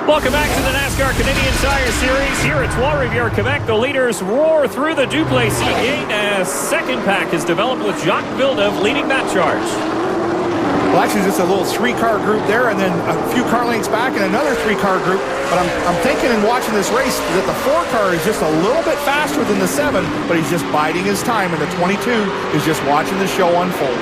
Welcome back to the NASCAR Canadian Tire Series here at Trois-Rivieres, Quebec. The leaders roar through the Duplessis gate as second pack is developed with Jacques Villeneuve leading that charge. Well, actually, just a little three-car group there, and then a few car lengths back, and another three-car group. But I'm thinking and watching this race that the 4-car is just a little bit faster than the 7, but he's just biding his time, and the 22 is just watching the show unfold.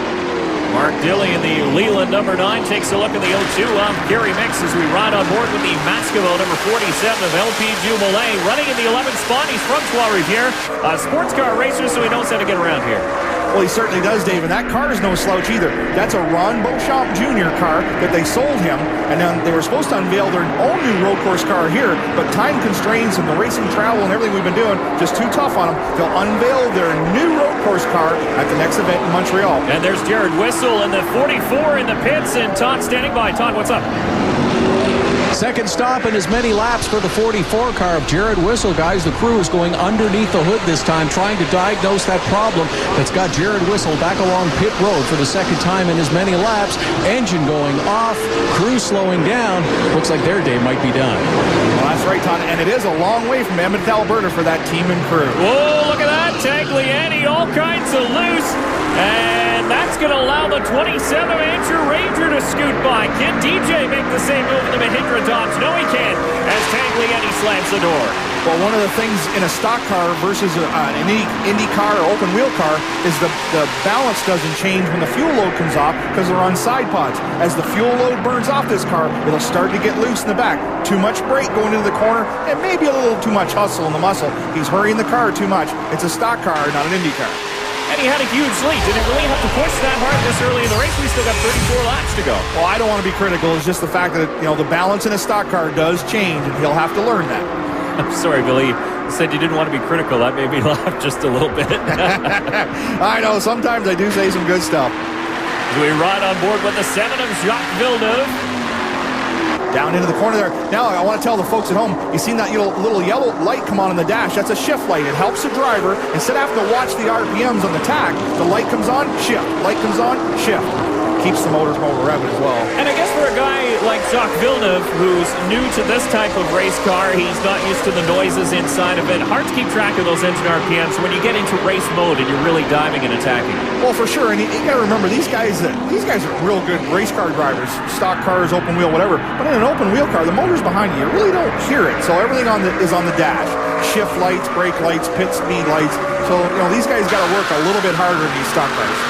Mark Dilley in the Leland number 9 takes a look at the 02 of Gary Mix as we ride on board with the Mascavo number 47 of LP Dumoulin. Running in the 11th spot, he's from Trois-Rivieres. A sports car racer, so he knows how to get around here. Well, he certainly does, Dave, and that car is no slouch either. That's a Ron Beauchamp Jr. car that they sold him, and then they were supposed to unveil their own new road course car here, but time constraints and the racing travel and everything we've been doing, just too tough on them. They'll unveil their new road course car at the next event in Montreal. And there's Jared Whistle in the 44 in the pits, and Todd standing by. Todd, what's up? Second stop and as many laps for the 44 car of Jared Whistle, guys. The crew is going underneath the hood this time, trying to diagnose that problem that's got Jared Whistle back along pit road for the second time in as many laps. Engine going off, crew slowing down. Looks like their day might be done. Well, that's right, Todd, and it is a long way from Edmonton, Alberta for that team and crew. Whoa, look at that. Tagliani, all kinds of loose. And that's going to allow the 27-incher Ranger to scoot by. Can DJ make the same move in the Mahindra Dodge? No, he can't, as Tagliani slams the door. Well, one of the things in a stock car versus an Indy car or open wheel car is the balance doesn't change when the fuel load comes off because they're on side pods. As the fuel load burns off this car, it'll start to get loose in the back. Too much brake going into the corner and maybe a little too much hustle in the muscle. He's hurrying the car too much. It's a stock car, not an Indy car. And he had a huge lead. Did he really have to push that hard this early in the race? We still got 34 laps to go. Well, I don't want to be critical. It's just the fact that, the balance in a stock car does change, and he'll have to learn that. I'm sorry, Billy. You said you didn't want to be critical. That made me laugh just a little bit. I know. Sometimes I do say some good stuff. We ride on board with the 7 of Jacques Villeneuve. Down into the corner there. Now, I want to tell the folks at home, you seen that little yellow light come on in the dash? That's a shift light. It helps the driver. Instead of having to watch the RPMs on the tach, the light comes on, shift. Light comes on, shift. Keeps the motors more revving as well. And I guess for a guy like Jacques Villeneuve, who's new to this type of race car, he's not used to the noises inside of it. Hard to keep track of those engine RPMs when you get into race mode and you're really diving and attacking. Well, for sure, and you got to remember these guys are real good race car drivers, stock cars, open wheel, whatever. But in an open wheel car, the motor's behind you. You really don't hear it. So everything is on the dash. Shift lights, brake lights, pit speed lights. So these guys got to work a little bit harder in these stock cars.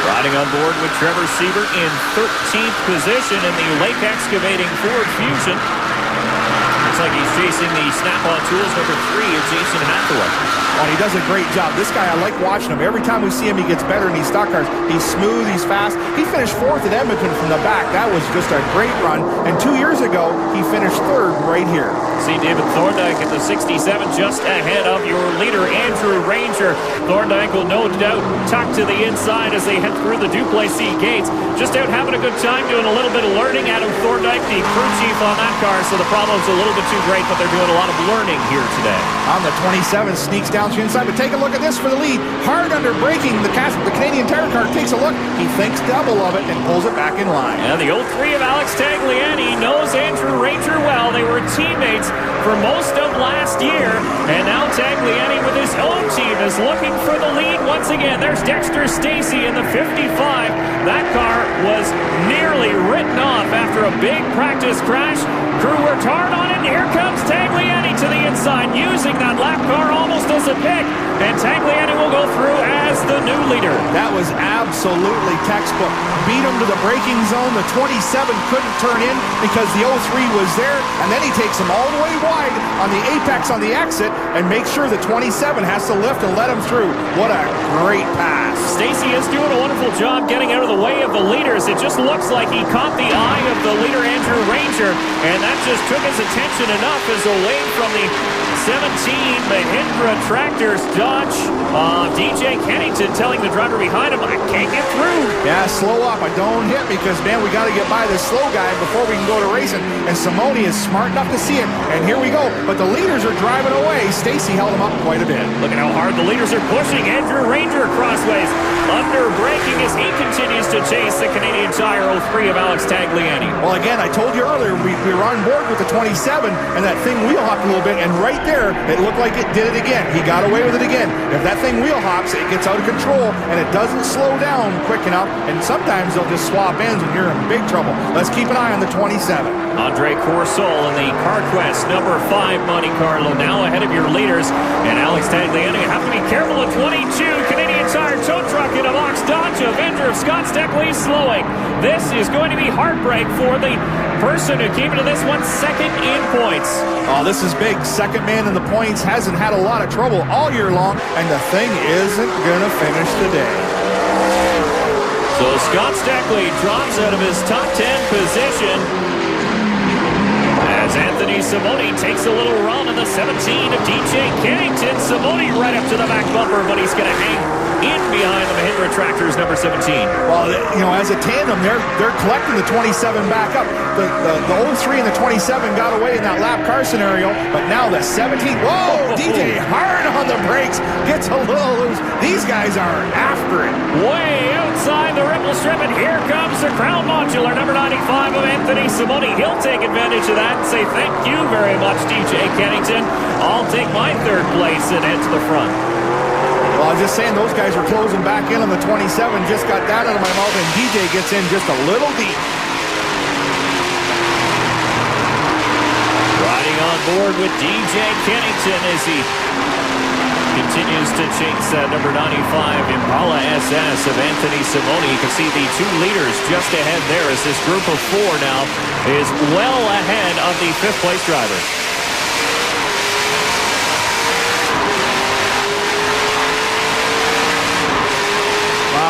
Riding on board with Trevor Siebert in 13th position in the Lake Excavating Ford Fusion. Looks like he's chasing the Snap-on Tools number 3 of Jason Hathaway. Oh, he does a great job. This guy, I like watching him. Every time we see him, he gets better in these stock cars. He's smooth, he's fast. He finished 4th at Edmonton from the back. That was just a great run. And 2 years ago, he finished 3rd right here. See David Thorndike at the 67, just ahead of your leader, Andrew Ranger. Thorndike will no doubt tuck to the inside as they head through the Duplessis gates. Just out having a good time, doing a little bit of learning. Adam Thorndike, the crew chief on that car, so the problem's a little bit too great, but they're doing a lot of learning here today. On the 27, sneaks down to the inside, but take a look at this for the lead. Hard under braking, the Canadian Tire car takes a look. He thinks double of it and pulls it back in line. And the 03 of Alex Tagliani knows Andrew Ranger well. They were teammates for most of last year, and now Tagliani with his own team is looking for the lead once again. There's Dexter Stacey in the 55. That car was nearly written off after a big practice crash. Crew worked hard on it, and here comes Tagliani to the inside, using that lap car almost as a pick, and Tagliani will go through as the new leader. That was absolutely textbook. Beat him to the braking zone. The 27 couldn't turn in because the 03 was there, and then he takes him all the way wide on the apex on the exit and makes sure the 27 has to lift and let him through. What a great pass. Stacey is doing a wonderful job getting out of the way of the leaders. It just looks like he caught the eye of the leader, Andrew Ranger, and that just took his attention enough as away from the 17 Mahindra Tractors Dodge. DJ Kenny Kennington telling the driver behind him, I can't get through. Yeah, slow up. I don't hit because, man, we got to get by this slow guy before we can go to racing. And Simone is smart enough to see it. And here we go. But the leaders are driving away. Stacy held him up quite a bit. Look at how hard the leaders are pushing. Andrew Ranger crossways. Under braking as he continues to chase the Canadian Tire 03 of Alex Tagliani. Well, again, I told you earlier, we were on board with the 27, and that thing wheel hopped a little bit, and right there, it looked like it did it again. He got away with it again. If that thing wheel hops, it gets out of control, and it doesn't slow down quick enough, and sometimes they'll just swap ends when you're in big trouble. Let's keep an eye on the 27. Andre Corsol in the CarQuest number 5 Monte Carlo, now ahead of your leaders, and Alex Tagliani. You have to be careful at 22. Canadian Tire tow truck in a box. Dodge Avenger of Scott Steckley slowing. This is going to be heartbreak for the person who came into this one second in points. Oh, this is big. Second man in the points, hasn't had a lot of trouble all year long, and the thing isn't going to finish today. So Scott Steckley drops out of his top 10 position as Anthony Simone takes a little run in the 17 of DJ Kennington. Simone right up to the back bumper, but he's going to hang in behind the Mahindra Tractors number 17. Well, you know, as a tandem, they're collecting the 27 back up. The 03 and the 27 got away in that lap car scenario, but now the 17. Whoa, DJ hard on the brakes, gets a little loose. These guys are after it. Way outside the ripple strip, and here comes the Crown Modular number 95 of Anthony Simone. He'll take advantage of that and say thank you very much, DJ Kennington. I'll take my third place and head to the front. Well, I was just saying, those guys were closing back in on the 27, just got that out of my mouth, and DJ gets in just a little deep. Riding on board with DJ Kennington as he continues to chase number 95 Impala SS of Anthony Simone. You can see the two leaders just ahead there as this group of 4 now is well ahead of the 5th place driver.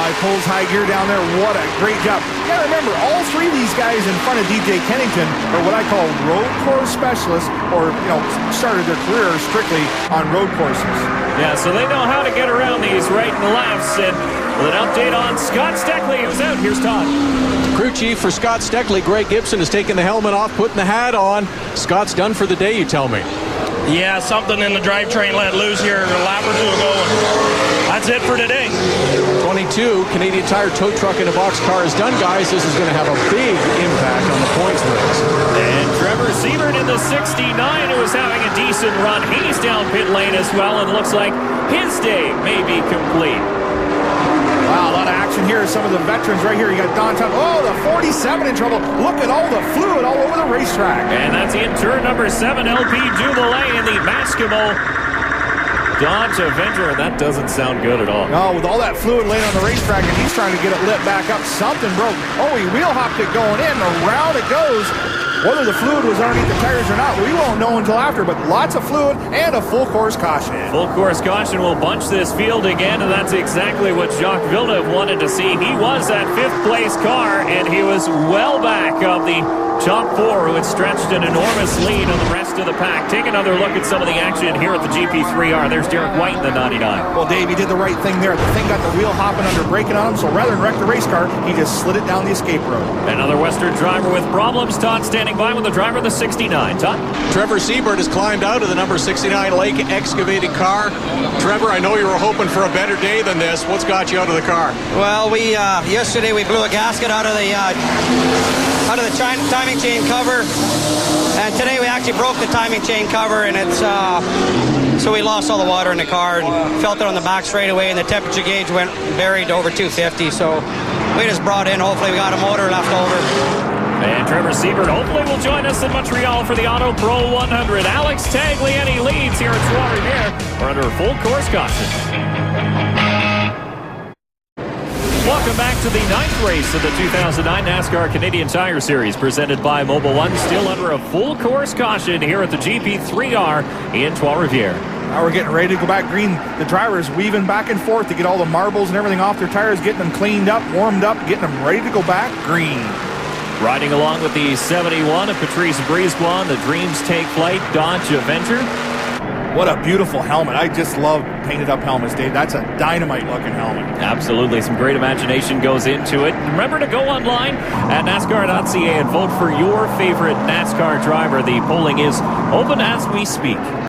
He pulls high gear down there. What a great job. You gotta remember, all 3 of these guys in front of DJ Kennington are what I call road course specialists, or, you know, started their career strictly on road courses. Yeah, so they know how to get around these right and lefts. And with an update on Scott Steckley, who's out, here's Todd. Crew chief for Scott Steckley, Greg Gibson, has taken the helmet off, putting the hat on. Scott's done for the day, you tell me. Yeah, something in the drivetrain let loose here a lap or 2 ago. That's it for today. 22, Canadian Tire tow truck in a box car is done, guys. This is going to have a big impact on the points race. And Trevor Siebert in the 69, who is having a decent run. He's down pit lane as well, and looks like his day may be complete. Wow, a lot of action here. Some of the veterans right here. You got Don Tom. Oh, the 47 in trouble. Look at all the fluid all over the racetrack. And that's in turn number 7, LP Dumoulin in the Maskimo Dodge Avenger. That doesn't sound good at all. No, with all that fluid laying on the racetrack, and he's trying to get it lit back up. Something broke. Oh, he wheel hopped it going in. Around it goes. Whether the fluid was underneath the tires or not, we won't know until after, but lots of fluid and a full course caution. Full course caution will bunch this field again, and that's exactly what Jacques Villeneuve wanted to see. He was that 5th place car, and he was well back of the top 4, who had stretched an enormous lead on the rest of the pack. Take another look at some of the action here at the GP3R. There's Derek White in the 99. Well, Dave, he did the right thing there. The thing got the wheel hopping under braking on him, so rather than wreck the race car, he just slid it down the escape road. Another Western driver with problems. Todd standing by with the driver of the 69. Todd? Trevor Siebert has climbed out of the number 69 Lake excavating car. Trevor, I know you were hoping for a better day than this. What's got you out of the car? Well, yesterday we blew a gasket out of the timing chain cover, and today we actually broke the timing chain cover, and it's so we lost all the water in the car and felt it on the back straight away, and the temperature gauge went buried over 250. So we just brought in. Hopefully we got a motor left over. And Trevor Siebert hopefully will join us in Montreal for the Auto Pro 100. Alex Tagliani leads here at Trois-Rivieres. We're under a full course caution. Welcome back to the 9th race of the 2009 NASCAR Canadian Tire Series, presented by Mobil 1. Still under a full course caution here at the GP3R in Trois-Rivieres. Now we're getting ready to go back green. The drivers weaving back and forth to get all the marbles and everything off their tires, getting them cleaned up, warmed up, getting them ready to go back green. Riding along with the 71 of Patrice Brisebois, the Dreams Take Flight Dodge Avenger. What a beautiful helmet. I just love painted up helmets, Dave. That's a dynamite looking helmet. Absolutely. Some great imagination goes into it. Remember to go online at NASCAR.ca and vote for your favorite NASCAR driver. The polling is open as we speak.